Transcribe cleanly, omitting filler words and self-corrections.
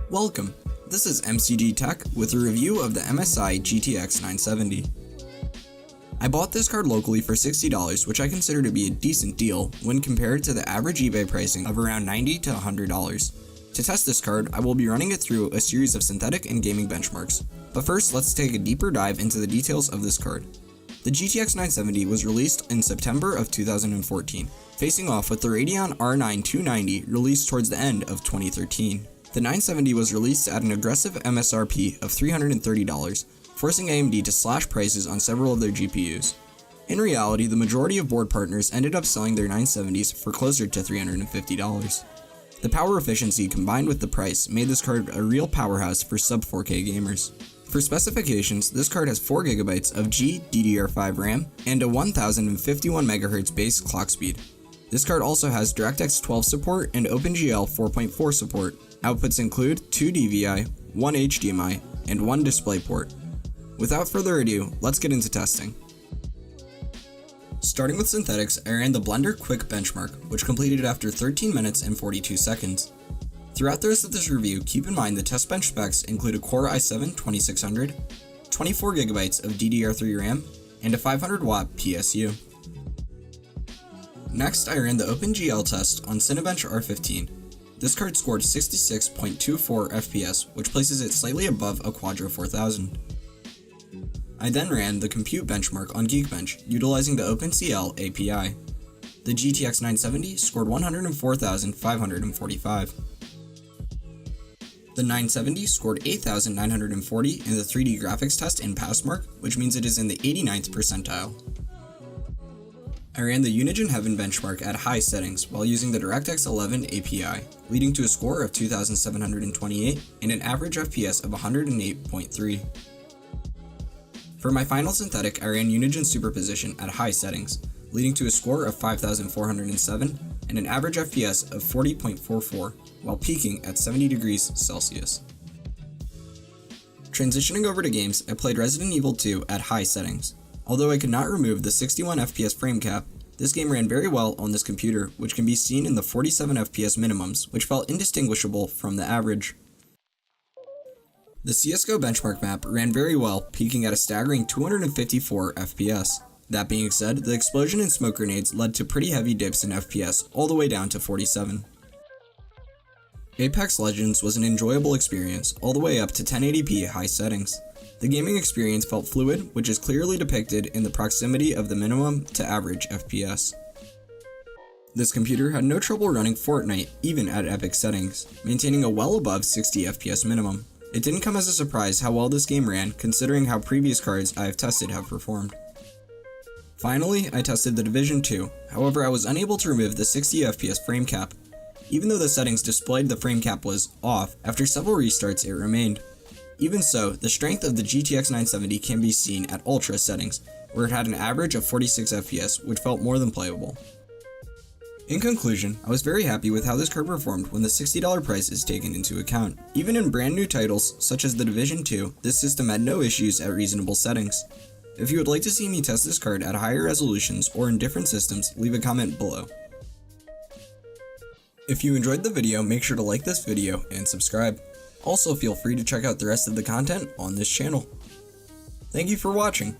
Welcome, this is MCG Tech with a review of the MSI GTX 970. I bought this card locally for $60, which I consider to be a decent deal when compared to the average eBay pricing of around $90 to $100. To test this card, I will be running it through a series of synthetic and gaming benchmarks. But first, let's take a deeper dive into the details of this card. The GTX 970 was released in September of 2014, facing off with the Radeon R9 290 released towards the end of 2013. The 970 was released at an aggressive MSRP of $330, forcing AMD to slash prices on several of their GPUs. In reality, the majority of board partners ended up selling their 970s for closer to $350. The power efficiency combined with the price made this card a real powerhouse for sub 4K gamers. For specifications, this card has 4GB of GDDR5 RAM and a 1051 MHz base clock speed. This card also has DirectX 12 support and OpenGL 4.4 support. Outputs include 2 DVI, 1 HDMI, and 1 DisplayPort. Without further ado, let's get into testing. Starting with synthetics, I ran the Blender Quick benchmark, which completed after 13 minutes and 42 seconds. Throughout the rest of this review, keep in mind the test bench specs include a Core i7-2600, 24GB of DDR3 RAM, and a 500W PSU. Next, I ran the OpenGL test on Cinebench R15. This card scored 66.24 FPS, which places it slightly above a Quadro 4000. I then ran the compute benchmark on Geekbench, utilizing the OpenCL API. The GTX 970 scored 104,545. The 970 scored 8,940 in the 3D graphics test in Passmark, which means it is in the 89th percentile. I ran the Unigine Heaven benchmark at high settings while using the DirectX 11 API, leading to a score of 2,728 and an average FPS of 108.3. For my final synthetic, I ran Unigine Superposition at high settings, leading to a score of 5,407 and an average FPS of 40.44, while peaking at 70 degrees Celsius. Transitioning over to games, I played Resident Evil 2 at high settings. Although I could not remove the 61 FPS frame cap, this game ran very well on this computer, which can be seen in the 47 FPS minimums, which felt indistinguishable from the average. The CSGO benchmark map ran very well, peaking at a staggering 254 FPS. That being said, the explosion and smoke grenades led to pretty heavy dips in FPS, all the way down to 47. Apex Legends was an enjoyable experience, all the way up to 1080p high settings. The gaming experience felt fluid, which is clearly depicted in the proximity of the minimum to average FPS. This computer had no trouble running Fortnite, even at epic settings, maintaining a well above 60 FPS minimum. It didn't come as a surprise how well this game ran, considering how previous cards I have tested have performed. Finally, I tested the Division 2, however I was unable to remove the 60 FPS frame cap. Even though the settings displayed the frame cap was off, after several restarts it remained. Even so, the strength of the GTX 970 can be seen at Ultra settings, where it had an average of 46 FPS, which felt more than playable. In conclusion, I was very happy with how this card performed when the $60 price is taken into account. Even in brand new titles, such as the Division 2, this system had no issues at reasonable settings. If you would like to see me test this card at higher resolutions or in different systems, leave a comment below. If you enjoyed the video, make sure to like this video and subscribe. Also, feel free to check out the rest of the content on this channel. Thank you for watching.